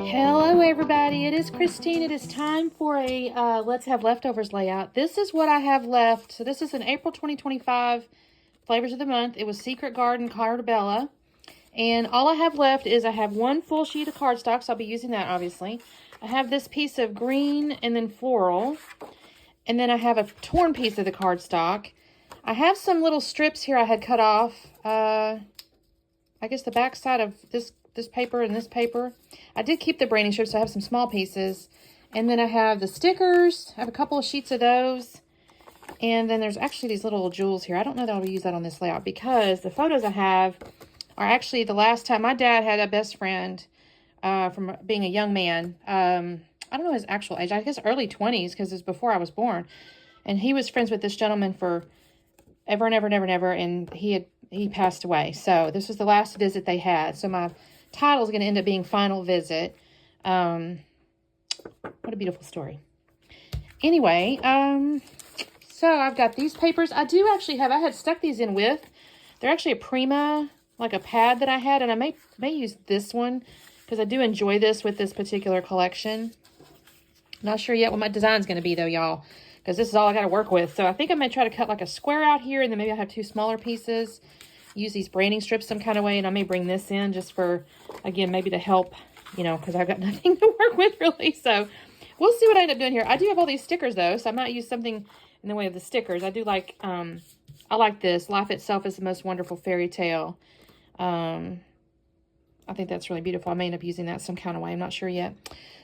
Hello everybody, it is Christine. It is time for a Let's Have Leftovers layout. This is what I have left. So this is an April 2025 Flavors of the Month. It was Secret Garden Carta Bella. And all I have left is I have one full sheet of cardstock, so I'll be using that obviously. I have this piece of green and then floral. And then I have a torn piece of the cardstock. I have some little strips here I had cut off. I guess the back side of this paper and this paper. I did keep the branding strips, so I have some small pieces. And then I have the stickers. I have a couple of sheets of those. And then there's actually these little jewels here. I don't know that I'll use that on this layout because the photos I have are actually the last time. My dad had a best friend from being a young man. I don't know his actual age. I guess early 20s because it's before I was born. And he was friends with this gentleman for ever and ever and ever and ever. And he passed away. So this was the last visit they had. So my title is going to end up being Final Visit. What a beautiful story. Anyway, so I've got these papers. I do actually have, I had stuck these in with, they're actually a Prima, like a pad that I had, and I may use this one because I do enjoy this with this particular collection. Not sure yet what my design's going to be though, y'all, because this is all I got to work with. So I think I may try to cut like a square out here, and then maybe I'll have two smaller pieces. Use these branding strips some kind of way, and I may bring this in just for, again, maybe to help, you know, because I've got nothing to work with really. So we'll see what I end up doing here. I do have all these stickers though, so I might use something in the way of the stickers. I do like, I like this. Life itself is the most wonderful fairy tale. I think that's really beautiful. I may end up using that some kind of way. I'm not sure yet.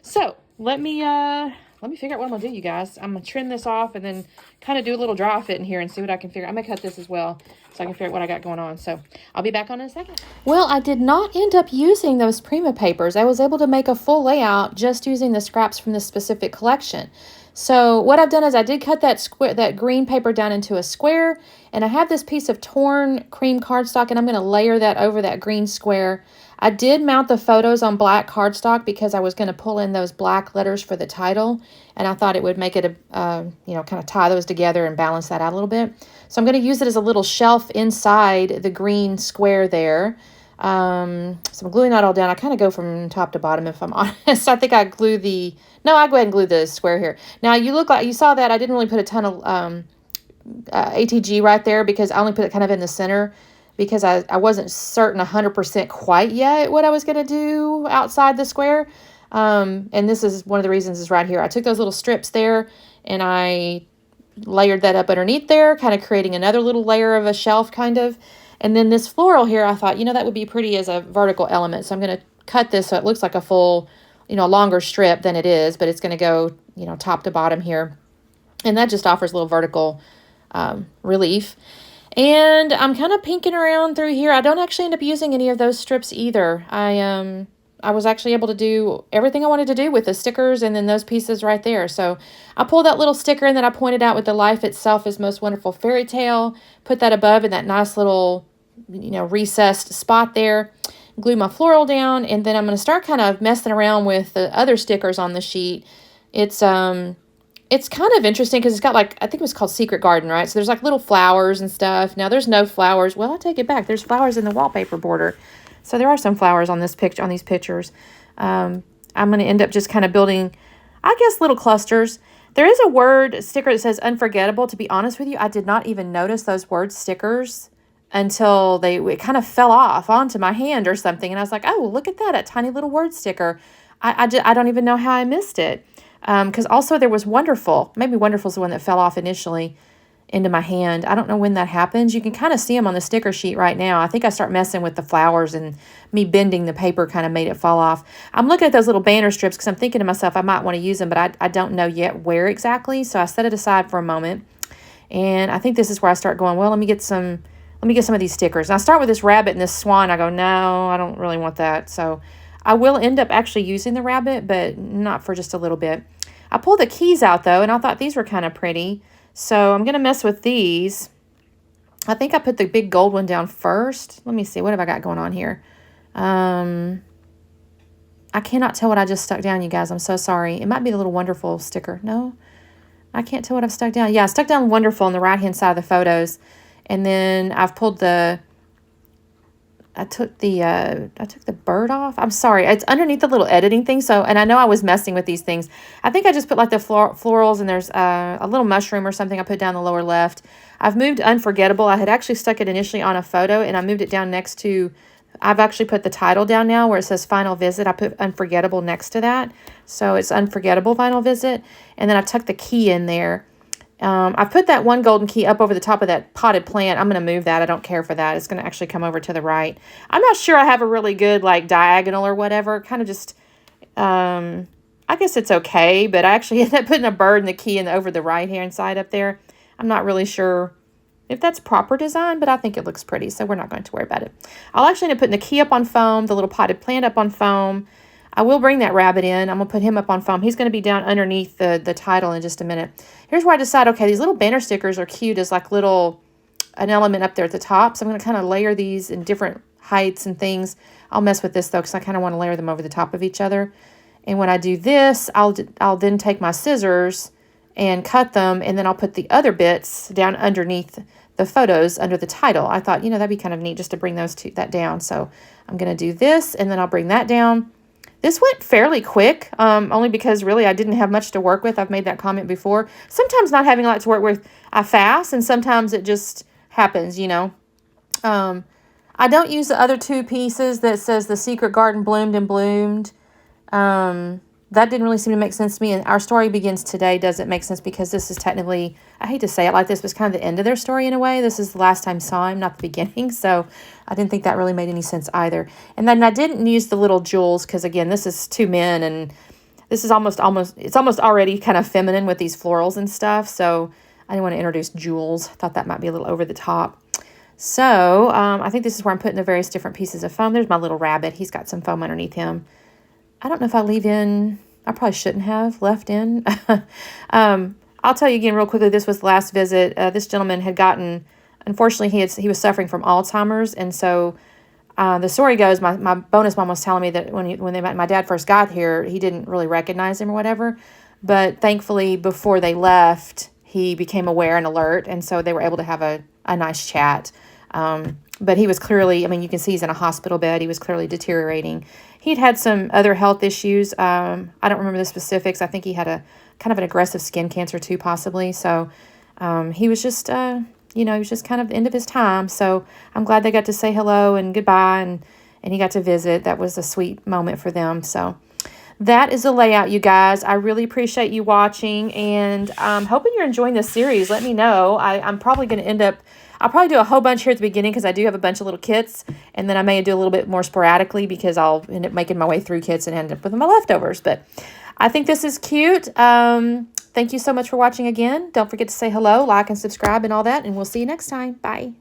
So let me figure out what I'm gonna do, you guys. I'm gonna trim this off and then kind of do a little dry fit in here and see what I can figure. I'm gonna cut this as well so I can figure out what I got going on. So I'll be back on in a second. Well, I did not end up using those Prima papers. I was able to make a full layout just using the scraps from this specific collection. So what I've done is I did cut that green paper down into a square, and I have this piece of torn cream cardstock, and I'm going to layer that over that green square. I did mount the photos on black cardstock because I was going to pull in those black letters for the title, and I thought it would make it kind of tie those together and balance that out a little bit. So I'm going to use it as a little shelf inside the green square there. So I'm gluing that all down. I kind of go from top to bottom if I'm honest. I think I glue I go ahead and glue the square here. Now you saw that I didn't really put a ton of ATG right there because I only put it kind of in the center because I wasn't certain 100% quite yet what I was going to do outside the square. And this is one of the reasons is right here. I took those little strips there and I layered that up underneath there, kind of creating another little layer of a shelf kind of. And then this floral here, I thought, that would be pretty as a vertical element. So I'm going to cut this so it looks like a full, longer strip than it is, but it's going to go, top to bottom here. And that just offers a little vertical relief. And I'm kind of pinking around through here. I don't actually end up using any of those strips either. I was actually able to do everything I wanted to do with the stickers and then those pieces right there. So I pulled that little sticker and then I pointed out with the Life Itself is Most Wonderful Fairy Tale, put that above in that nice little, recessed spot there, glue my floral down, and then I'm going to start kind of messing around with the other stickers on the sheet. It's kind of interesting because it's got I think it was called Secret Garden, right? So there's like little flowers and stuff. Now there's no flowers. Well, I take it back. There's flowers in the wallpaper border. So there are some flowers on this picture, on these pictures. I'm going to end up just kind of building, I guess, little clusters. There is a word sticker that says unforgettable. To be honest with you, I did not even notice those word stickers until it kind of fell off onto my hand or something. And I was like, oh, look at that, a tiny little word sticker. I don't even know how I missed it. Because also there was Wonderful. Maybe Wonderful's the one that fell off initially into my hand. I don't know when that happens. You can kind of see them on the sticker sheet right now. I think I start messing with the flowers and me bending the paper kind of made it fall off. I'm looking at those little banner strips because I'm thinking to myself I might want to use them, but I don't know yet where exactly. So I set it aside for a moment. And I think this is where I start going, well, let me get some of these stickers. And I start with this rabbit and this swan. I go, no, I don't really want that. So I will end up actually using the rabbit, but not for just a little bit. I pulled the keys out though, and I thought these were kind of pretty. So I'm going to mess with these. I think I put the big gold one down first. Let me see. What have I got going on here? I cannot tell what I just stuck down, you guys. I'm so sorry. It might be the little Wonderful sticker. No, I can't tell what I've stuck down. Yeah, I stuck down Wonderful on the right-hand side of the photos. And then I've pulled the I took the bird off. I'm sorry. It's underneath the little editing thing. So, and I know I was messing with these things. I think I just put like the florals, and there's a little mushroom or something I put down the lower left. I've moved Unforgettable. I had actually stuck it initially on a photo, and I moved it down next to, I've actually put the title down now where it says Final Visit. I put Unforgettable next to that. So it's Unforgettable Final Visit. And then I tucked the key in there. I've put that one golden key up over the top of that potted plant. I'm going to move that. I don't care for that. It's going to actually come over to the right. I'm not sure I have a really good, like, diagonal or whatever. Kind of just, I guess it's okay. But I actually ended up putting a bird and the key over the right-hand side up there. I'm not really sure if that's proper design, but I think it looks pretty, so we're not going to worry about it. I'll actually end up putting the key up on foam, the little potted plant up on foam. I will bring that rabbit in. I'm going to put him up on foam. He's going to be down underneath the title in just a minute. Here's where I decide, okay, these little banner stickers are cute as like an element up there at the top. So I'm going to kind of layer these in different heights and things. I'll mess with this though, because I kind of want to layer them over the top of each other. And when I do this, I'll then take my scissors and cut them, and then I'll put the other bits down underneath the photos under the title. I thought, that'd be kind of neat just to bring that down. So I'm going to do this, and then I'll bring that down. This went fairly quick, only because really I didn't have much to work with. I've made that comment before. Sometimes not having a lot to work with, I fast, and sometimes it just happens, I don't use the other two pieces that says The Secret Garden Bloomed and Bloomed. That didn't really seem to make sense to me. And Our Story Begins Today doesn't make sense because this is technically, I hate to say it like this, but it's kind of the end of their story in a way. This is the last time I saw him, not the beginning. So I didn't think that really made any sense either. And then I didn't use the little jewels because, again, this is two men, and this is almost already kind of feminine with these florals and stuff. So I didn't want to introduce jewels. I thought that might be a little over the top. So I think this is where I'm putting the various different pieces of foam. There's my little rabbit. He's got some foam underneath him. I don't know if I leave in, I probably shouldn't have left in. I'll tell you again real quickly, this was the last visit. This gentleman had gotten, unfortunately, he was suffering from Alzheimer's. And so the story goes, my bonus mom was telling me that when my dad first got here, he didn't really recognize him or whatever. But thankfully, before they left, he became aware and alert. And so they were able to have a nice chat. But he was clearly, you can see he's in a hospital bed. He was clearly deteriorating. He'd had some other health issues. I don't remember the specifics. I think he had a kind of an aggressive skin cancer too, possibly. So he was just, he was just kind of the end of his time. So I'm glad they got to say hello and goodbye, and he got to visit. That was a sweet moment for them. So that is the layout, you guys. I really appreciate you watching, and I'm hoping you're enjoying this series. Let me know. I'm probably going to end up, I'll probably do a whole bunch here at the beginning because I do have a bunch of little kits, and then I may do a little bit more sporadically because I'll end up making my way through kits and end up with my leftovers. But I think this is cute. Thank you so much for watching again. Don't forget to say hello, like, and subscribe and all that, and we'll see you next time. Bye.